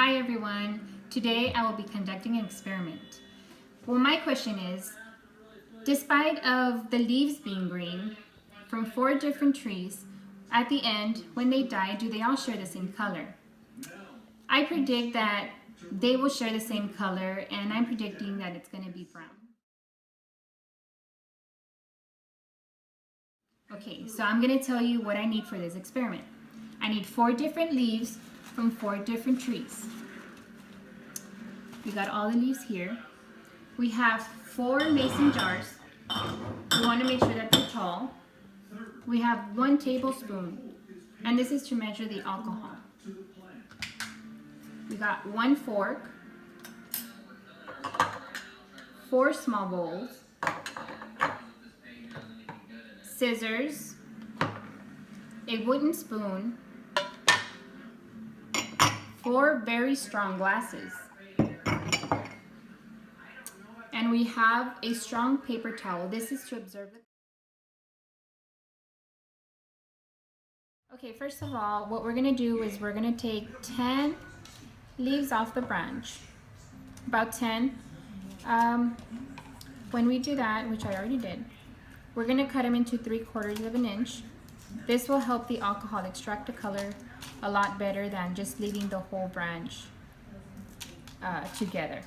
Hi everyone, today I will be conducting an experiment. Well, my question is, despite of the leaves being green from 4 different trees, at the end, when they die, do they all share the same color? I predict that they will share the same color, and I'm predicting that it's going to be brown. Okay, so I'm going to tell you what I need for this experiment. I need 4 different leaves from 4 different trees. We got all the leaves here. We have 4 mason jars. We want to make sure that they're tall. We have 1 tablespoon, and this is to measure the alcohol. We got 1 fork, 4 small bowls, scissors, a wooden spoon, 4 very strong glasses, and we have a strong paper towel. This is to observe the... Okay, first of all, what we're gonna do is we're gonna take 10 leaves off the branch, about 10. When we do that, which I already did, we're gonna cut them into 3/4 of an inch. This will help the alcohol extract the color a lot better than just leaving the whole branch together.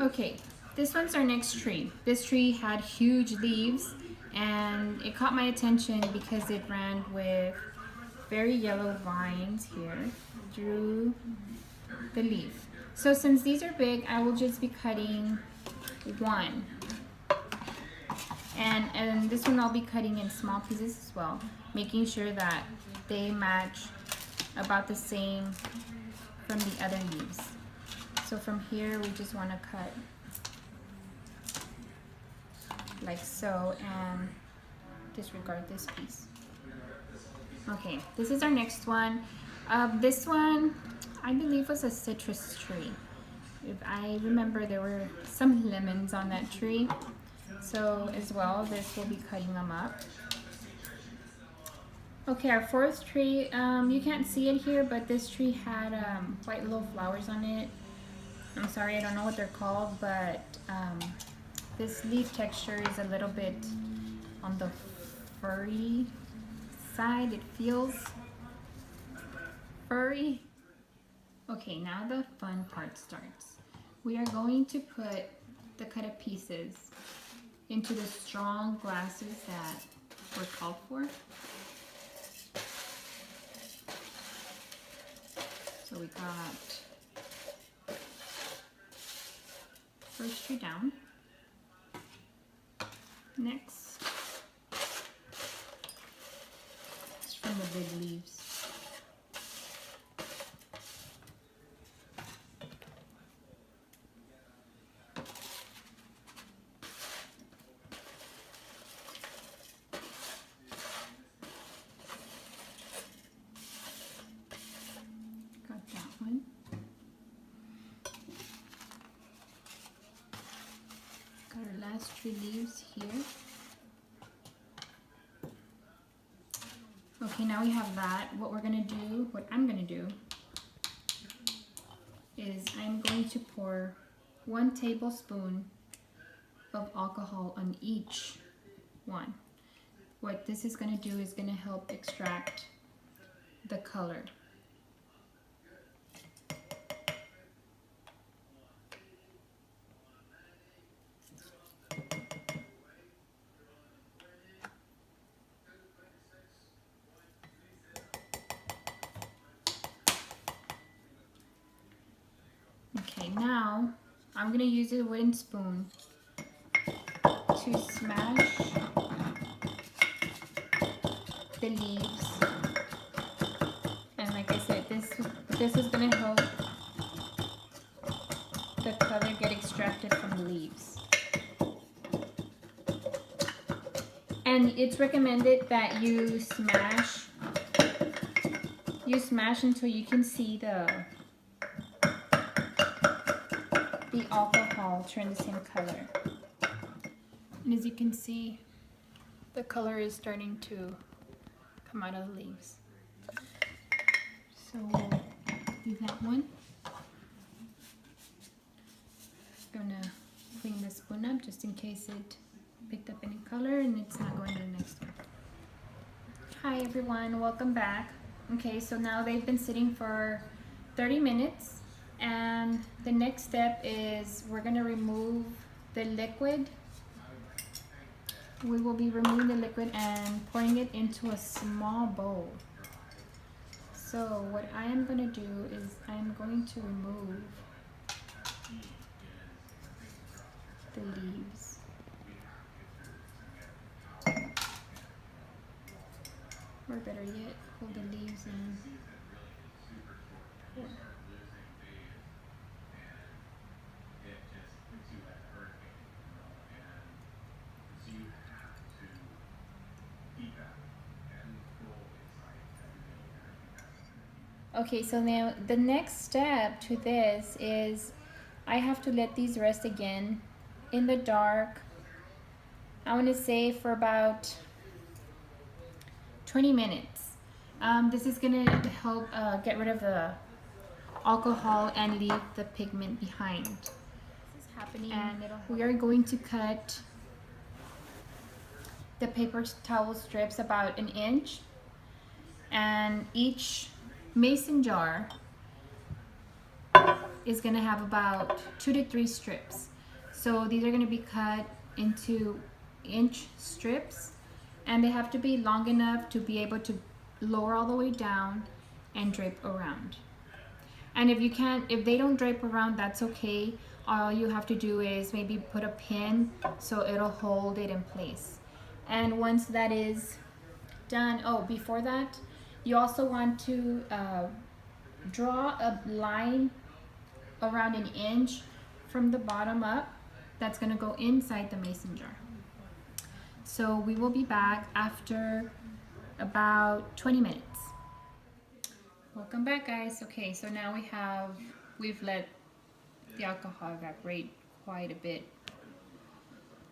Okay, this one's our next tree. This tree had huge leaves, and it caught my attention because it ran with very yellow vines here through the leaf. So since these are big, I will just be cutting 1. And this one I'll be cutting in small pieces as well, making sure that they match about the same from the other leaves. So from here, we just want to cut like so and disregard this piece. Okay, this is our next one. This one, I believe, was a citrus tree. If I remember, there were some lemons on that tree. So as well, this will be cutting them up. Okay, our 4th tree, you can't see it here, but this tree had white little flowers on it. I'm sorry, I don't know what they're called, but this leaf texture is a little bit on the furry side. It feels furry. Okay, now the fun part starts. We are going to put the cut up pieces into the strong glasses that were called for. So we got first tree down. Next, it's from the big leaves. Got that one. Got our last 3 leaves here. Okay, now we have that. What I'm gonna do is I'm going to pour 1 tablespoon of alcohol on each one. What this is gonna do is gonna help extract the color. Okay, now I'm going to use a wooden spoon to smash the leaves. And like I said, this is going to help the color get extracted from the leaves. And it's recommended that you smash until you can see the alcohol turn the same color. And as you can see, the color is starting to come out of the leaves. So we'll leave that one. Gonna clean the spoon up just in case it picked up any color and it's not going to the next one. Hi everyone, welcome back. Okay, so now they've been sitting for 30 minutes and the next step is we're gonna remove the liquid. We will be removing the liquid and pouring it into a small bowl. So what I am gonna do is I'm going to remove the leaves. Or better yet, hold the leaves in. Pour. Okay, so now the next step to this is I have to let these rest again in the dark. I want to say for about 20 minutes. This is going to help get rid of the alcohol and leave the pigment behind. This is happening and we are going to cut the paper towel strips about 1 inch, and each mason jar is going to have about 2 to 3 strips. So these are going to be cut into inch strips and they have to be long enough to be able to lower all the way down and drape around. And if they don't drape around, that's okay. All you have to do is maybe put a pin so it'll hold it in place. And once that is done, oh, before that, you also want to draw a line around 1 inch from the bottom up that's going to go inside the mason jar. So we will be back after about 20 minutes. Welcome back, guys. Okay, so now we've let the alcohol evaporate quite a bit.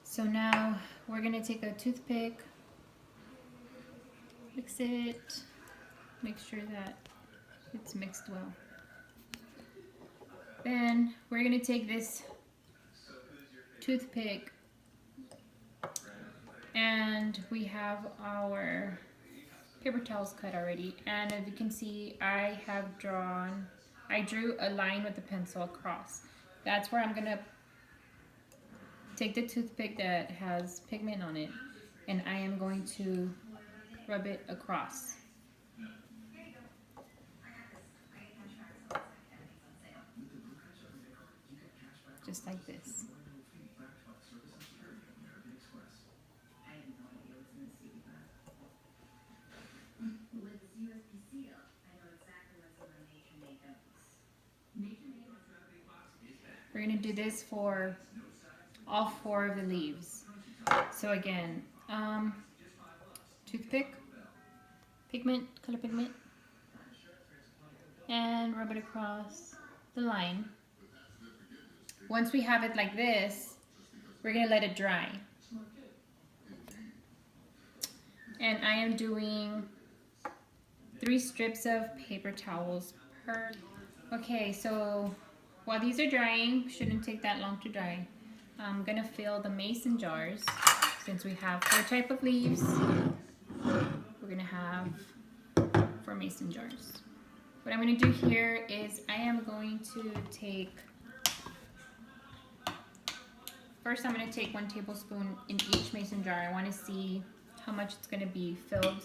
So now we're going to take a toothpick, mix it, make sure that it's mixed well. Then we're going to take this toothpick and we have our paper towels cut already, and as you can see I drew a line with the pencil across. That's where I'm going to take the toothpick that has pigment on it and I am going to rub it across. Just like this. We're going to do this for all 4 of the leaves. So again, toothpick, pigment, color pigment, and rub it across the line. Once we have it like this, we're going to let it dry. And I am doing 3 strips of paper towels per. Okay, so while these are drying, shouldn't take that long to dry, I'm gonna fill the mason jars. Since we have 4 types of leaves, we're gonna have 4 mason jars. What I'm gonna do here is I am going to take, first I'm gonna take 1 tablespoon in each mason jar. I wanna see how much it's gonna be filled,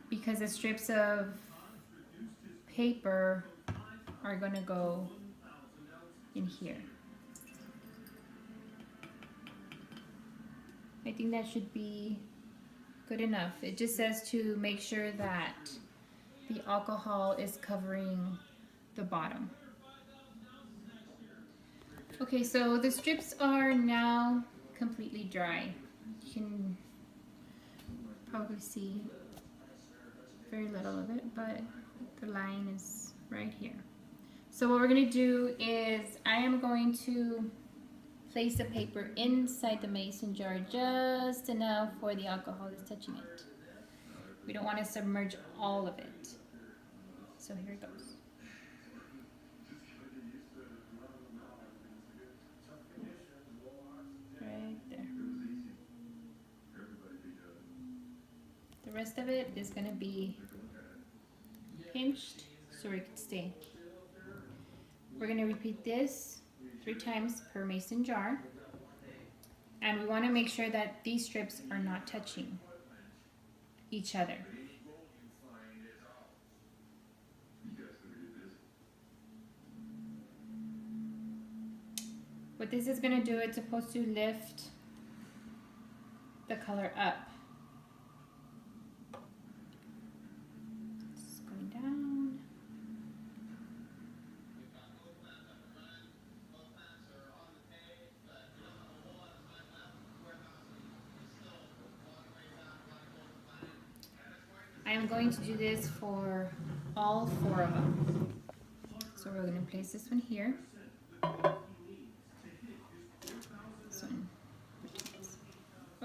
because the strips of paper are gonna go in here. I think that should be good enough. It just says to make sure that the alcohol is covering the bottom. Okay, so the strips are now completely dry. You can probably see very little of it, but the line is right here. So what we're gonna do is I am going to place the paper inside the mason jar just enough for the alcohol is touching it. We don't want to submerge all of it. So here it goes. Right there. The rest of it is going to be pinched so it can stay. We're going to repeat this 3 times per mason jar. And we want to make sure that these strips are not touching each other. What this is going to do, it's supposed to lift the color up. It's going down. I am going to do this for all 4 of them. So we're going to place this one here. This one.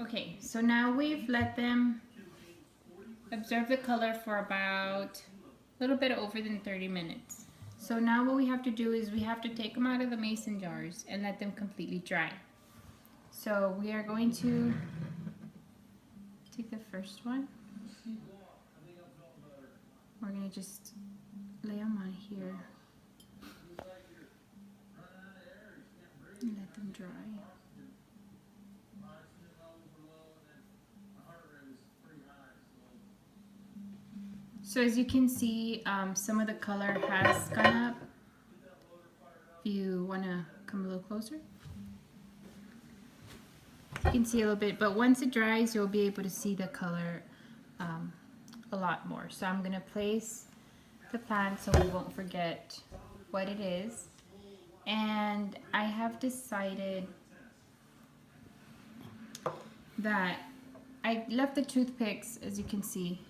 Okay, so now we've let them observe the color for about a little bit over than 30 minutes. So now what we have to do is we have to take them out of the mason jars and let them completely dry. So we are going to take the first one. We're going to just lay them on here and let them dry. So as you can see, some of the color has gone up. If you want to come a little closer, you can see a little bit, but once it dries, you'll be able to see the color a lot more. So I'm going to place the plant so we won't forget what it is. And I have decided that I left the toothpicks, as you can see,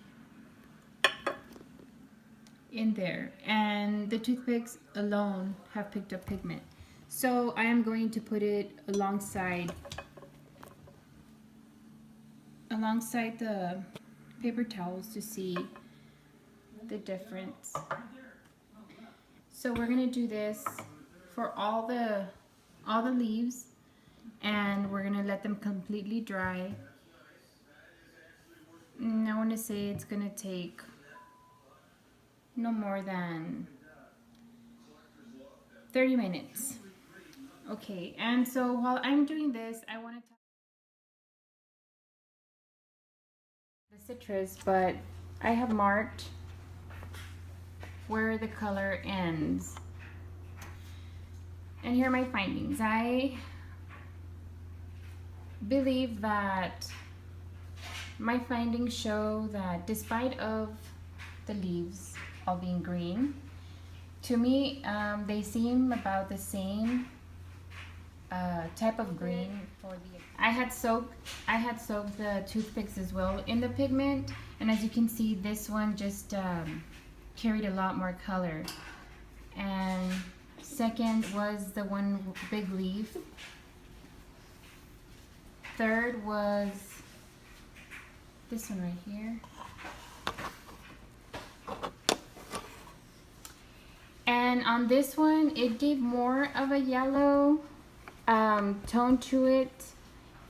in there, and the toothpicks alone have picked up pigment. So I am going to put it alongside the paper towels to see the difference. So we're gonna do this for all the leaves, and we're gonna let them completely dry. And I want to say it's gonna take no more than 30 minutes. Okay, and so while I'm doing this, I want to talk the citrus, but I have marked where the color ends. And here are my findings. I believe that my findings show that despite of the leaves all being green, to me they seem about the same type of green. For the I had soaked the toothpicks as well in the pigment, and as you can see, this one just carried a lot more color. And second was the one big leaf. Third was this one right here. And on this one, it gave more of a yellow tone to it,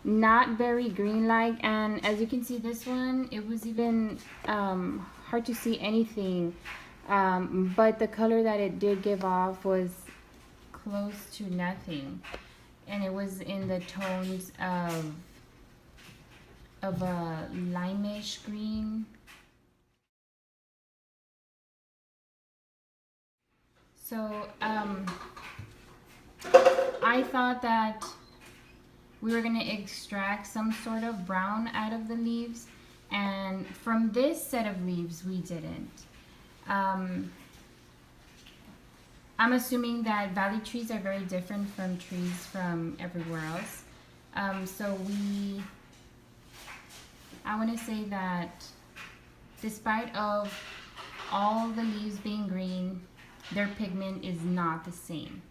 not very green-like. And as you can see, this one, it was even hard to see anything. But the color that it did give off was close to nothing, and it was in the tones of a limeish green. So I thought that we were going to extract some sort of brown out of the leaves, and from this set of leaves we didn't. I'm assuming that valley trees are very different from trees from everywhere else. I want to say that despite of all the leaves being green, their pigment is not the same.